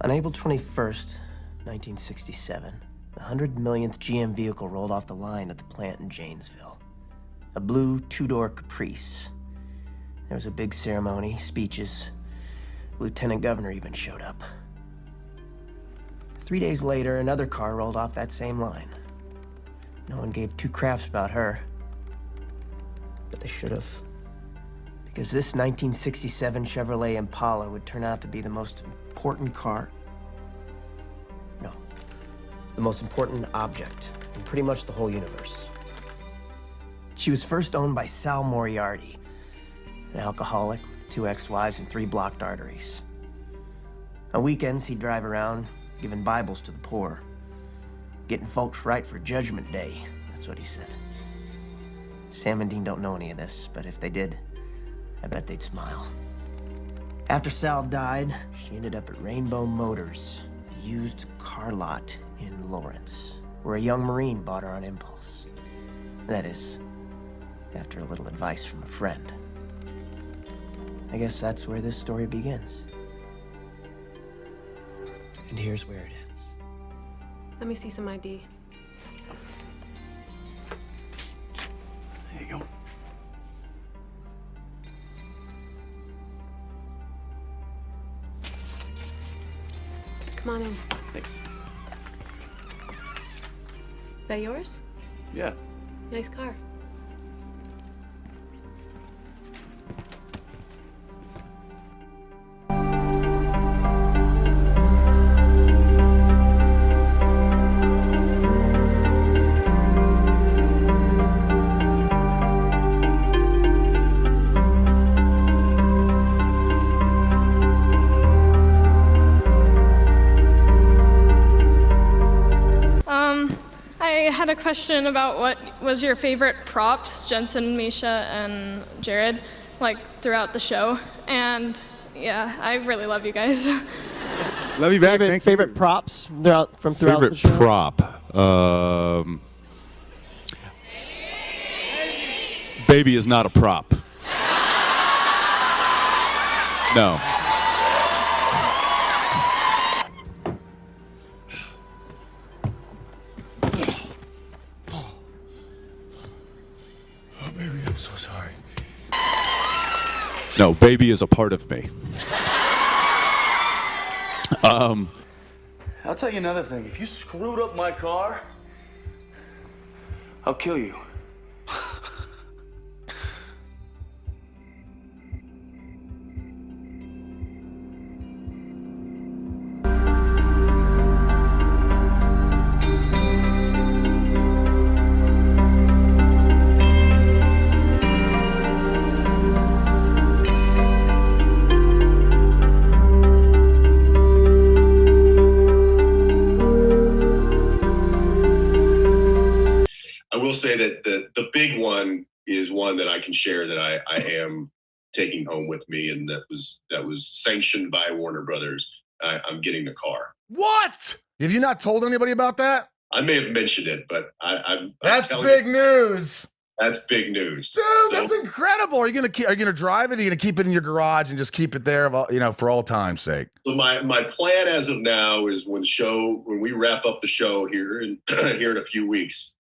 On April 21st, 1967, the 100 millionth GM vehicle rolled off the line at the plant in Janesville. A blue two-door Caprice. There was a big ceremony, speeches. The lieutenant governor even showed up. 3 days later, another car rolled off that same line. No one gave two craps about her. But they should have. Because this 1967 Chevrolet Impala would turn out to be the most important car. No, the most important object in pretty much the whole universe. She was first owned by Sal Moriarty, an alcoholic with 2 ex-wives and 3 blocked arteries. On weekends, he'd drive around giving Bibles to the poor. Getting folks right for Judgment Day, that's what he said. Sam and Dean don't know any of this, but if they did, I bet they'd smile. After Sal died, she ended up at Rainbow Motors, a used car lot in Lawrence, where a young Marine bought her on impulse. That is, after a little advice from a friend. I guess that's where this story begins. And here's where it ends. Let me see some ID. There you go. Come on in. Thanks. That yours? Yeah. Nice car. I had a question about what was your favorite props, Jensen, Misha, and Jared, like throughout the show. And yeah, I really love you guys. Love you back. Thank you. Favorite props throughout the show? Favorite prop. Baby is not a prop. No. I'm so sorry. No, baby is a part of me. I'll tell you another thing. If you screwed up my car, I'll kill you. Will say that the big one is one that I can share that I am taking home with me, and that was sanctioned by Warner Brothers. I'm getting the car. What? Have you not told anybody about that? I may have mentioned it, but I'm That's big news. That's big news, dude. That's incredible. Are you gonna drive it? Are you gonna keep it in your garage and just keep it there, for all time's sake? So my plan as of now is when we wrap up the show here in a few weeks,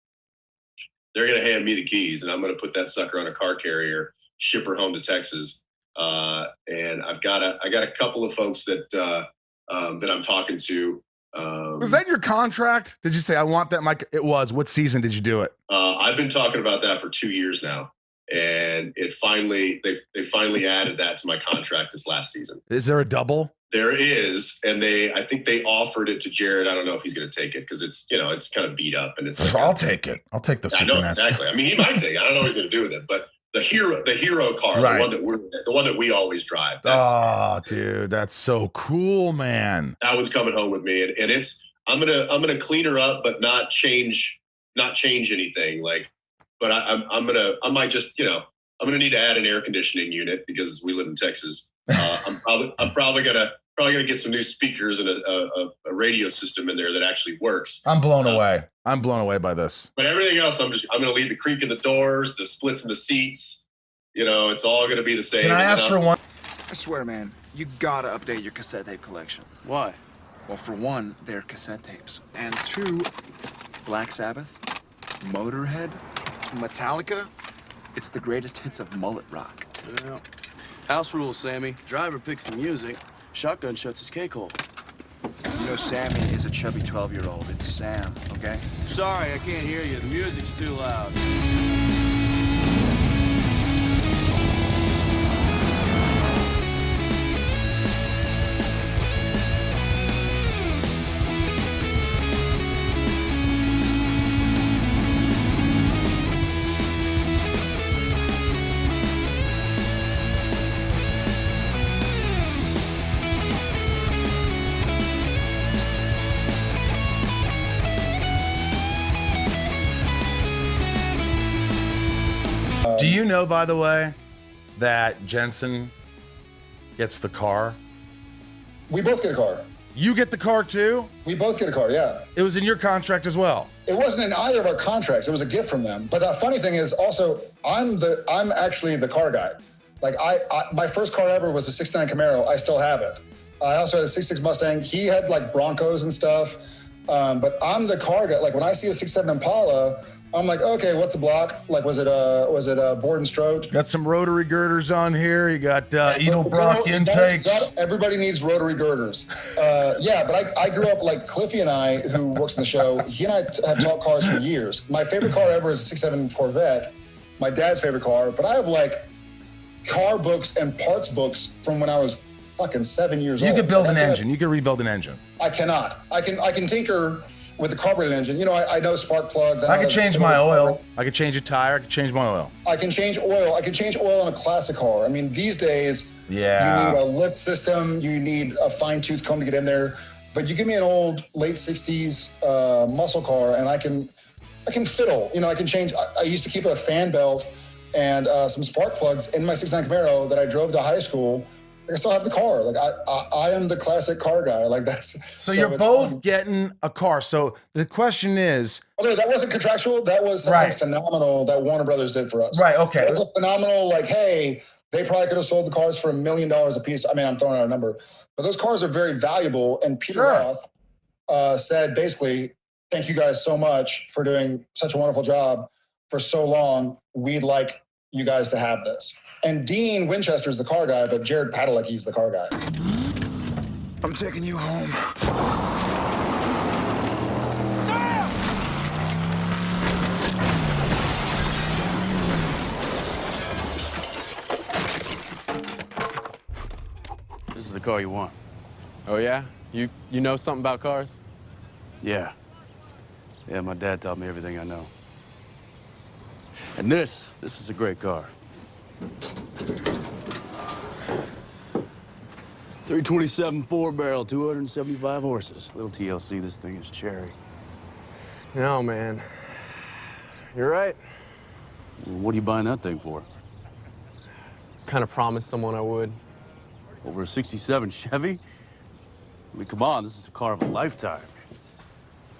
they're going to hand me the keys, and I'm going to put that sucker on a car carrier, ship her home to Texas. And I got a couple of folks that I'm talking to. Was that in your contract? Did you say I want that mic? It was. What season did you do it? I've been talking about that for 2 years now, and they finally added that to my contract this last season. Is there a double? There is, and I think they offered it to Jared. I don't know if he's going to take it because it's kind of beat up, and it's. I'll take it. I'll take the. I know exactly. I mean, he might take it. I don't know what he's going to do with it, but the hero car, right. the one that we always drive. Dude, that's so cool, man. That one's coming home with me, and it's. I'm gonna clean her up, but not change anything. But I might just I'm gonna need to add an air conditioning unit because we live in Texas. I'm probably gonna get some new speakers and a radio system in there that actually works. I'm blown away. I'm blown away by this. But everything else, I'm gonna leave the creak in the doors, the splits in the seats. It's all gonna be the same. Can I ask for one? I swear, man, you gotta update your cassette tape collection. Why? Well, for one, they're cassette tapes. And two, Black Sabbath, Motorhead, Metallica. It's the greatest hits of mullet rock. Well, house rules, Sammy. Driver picks the music. Shotgun shuts his cake hole. You know, Sammy is a chubby 12-year-old. It's Sam, okay? Sorry, I can't hear you. The music's too loud. Do you know, by the way, that Jensen gets the car? We both get a car. You get the car too? We both get a car, yeah. It was in your contract as well. It wasn't in either of our contracts. It was a gift from them. But the funny thing is also, I'm actually the car guy. Like my first car ever was a 69 Camaro. I still have it. I also had a 66 Mustang. He had like Broncos and stuff. But I'm the car guy. Like when I see a 67 Impala, I'm like, okay, what's the block? Like, was it a board and stroke? Got some rotary girders on here. You got Edelbrock intakes. Everybody needs rotary girders. Yeah, but I grew up like Cliffy and I, who works in the show. He and I have talked cars for years. My favorite car ever is a 67 Corvette. My dad's favorite car. But I have like car books and parts books from when I was fucking 7 years old. You could build an engine. You could rebuild an engine. I cannot. I can tinker with the carburetor engine. You know, I know spark plugs. I could change my oil. I could change a tire. I could change my oil. I can change oil. I can change oil in a classic car. I mean, these days, yeah, you need a lift system. You need a fine-tooth comb to get in there. But you give me an old late 60s muscle car, and I can fiddle. You know, I can change. I used to keep a fan belt and some spark plugs in my 69 Camaro that I drove to high school. I still have the car. Like I am the classic car guy. Like that's. So you're both getting a car. So the question is. Oh no, that wasn't contractual. That was something phenomenal that Warner Brothers did for us. Right. Okay. It was a phenomenal. Like, hey, they probably could have sold the cars for $1 million a piece. I mean, I'm throwing out a number, but those cars are very valuable. And Peter Roth said basically, "Thank you guys so much for doing such a wonderful job for so long. We'd like you guys to have this." And Dean Winchester is the car guy, but Jared Padalecki is the car guy. I'm taking you home. This is the car you want. Oh, yeah? You know something about cars? Yeah. Yeah, my dad taught me everything I know. And this is a great car. 327 4-barrel, 275 horses. Little TLC, this thing is cherry. No, man. You're right. Well, what are you buying that thing for? Kind of promised someone I would. Over a 67 Chevy? I mean, come on, this is a car of a lifetime.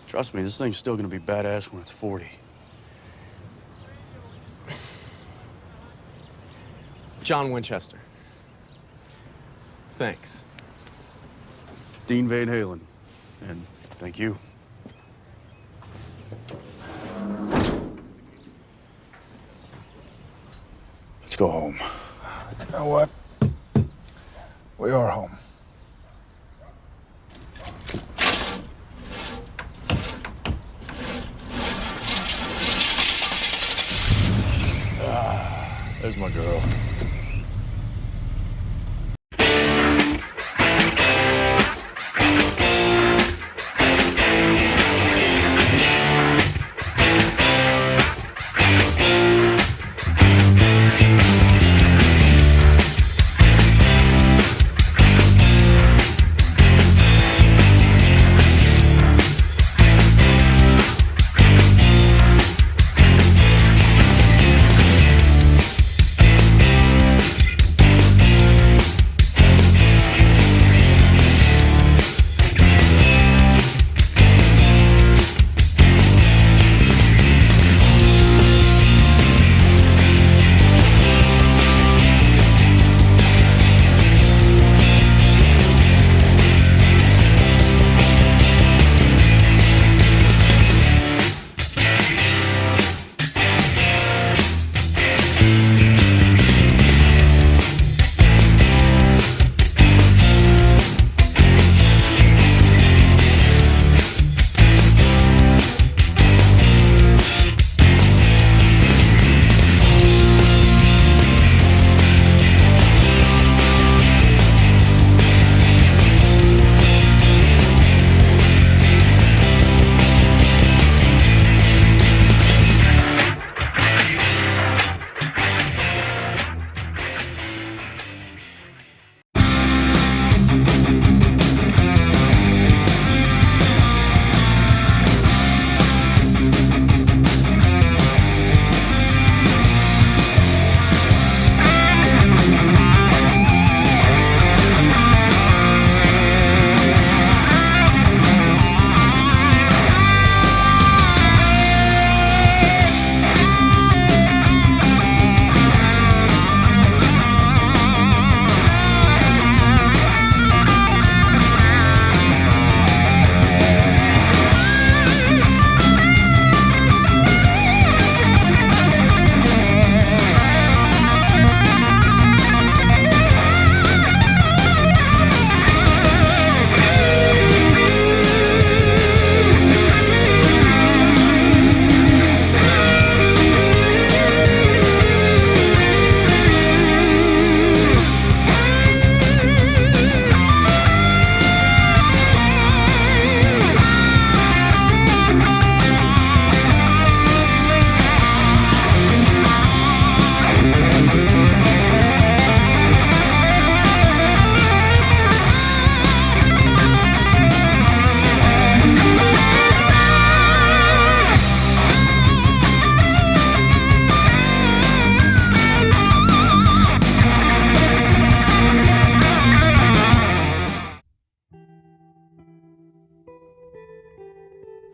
Trust me, this thing's still gonna be badass when it's 40. John Winchester. Thanks. Dean Van Halen. And thank you. Let's go home. You know what? We are home. There's my girl.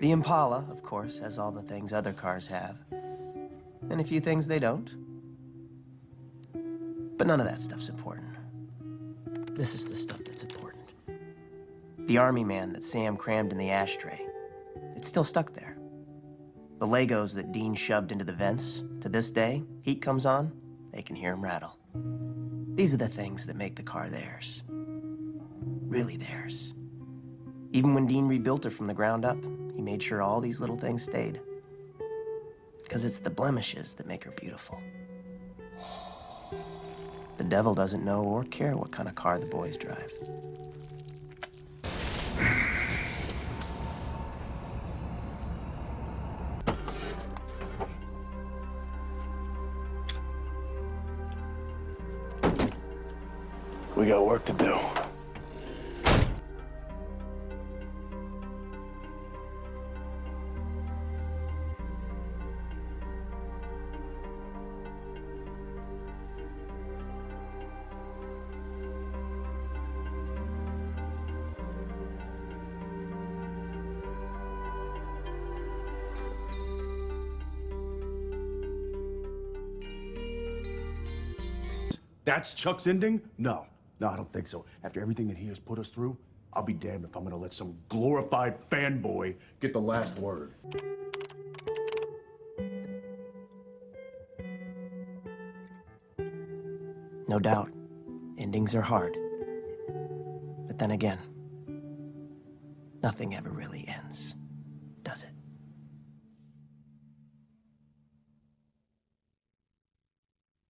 The Impala, of course, has all the things other cars have, and a few things they don't. But none of that stuff's important. This is the stuff that's important. The army man that Sam crammed in the ashtray. It's still stuck there. The Legos that Dean shoved into the vents, to this day, heat comes on, they can hear him rattle. These are the things that make the car theirs. Really theirs. Even when Dean rebuilt her from the ground up, he made sure all these little things stayed. Because it's the blemishes that make her beautiful. The devil doesn't know or care what kind of car the boys drive. We got work to do. That's Chuck's ending? No, I don't think so. After everything that he has put us through, I'll be damned if I'm gonna let some glorified fanboy get the last word. No doubt, endings are hard. But then again, nothing ever really ends, does it?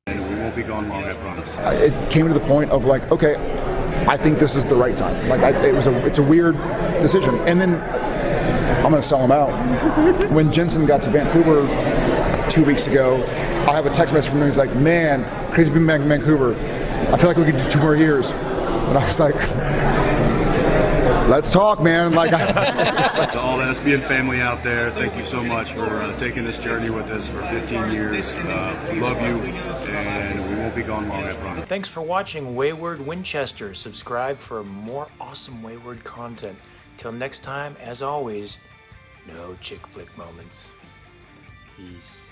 And we won't be gone long, I promise. It came to the point of like, okay, I think this is the right time. Like, it's a weird decision. And then I'm going to sell them out. When Jensen got to Vancouver 2 weeks ago, I have a text message from him. He's like, man, crazy being back in Vancouver. I feel like we could do 2 more years. And I was like, let's talk, man. Like, To all the SPN family out there, thank you so much for taking this journey with us for 15 years. We love you, and we won't be gone long, I promise. Thanks for watching Wayward Winchester. Subscribe for more awesome Wayward content. Till next time, as always, no chick flick moments. Peace.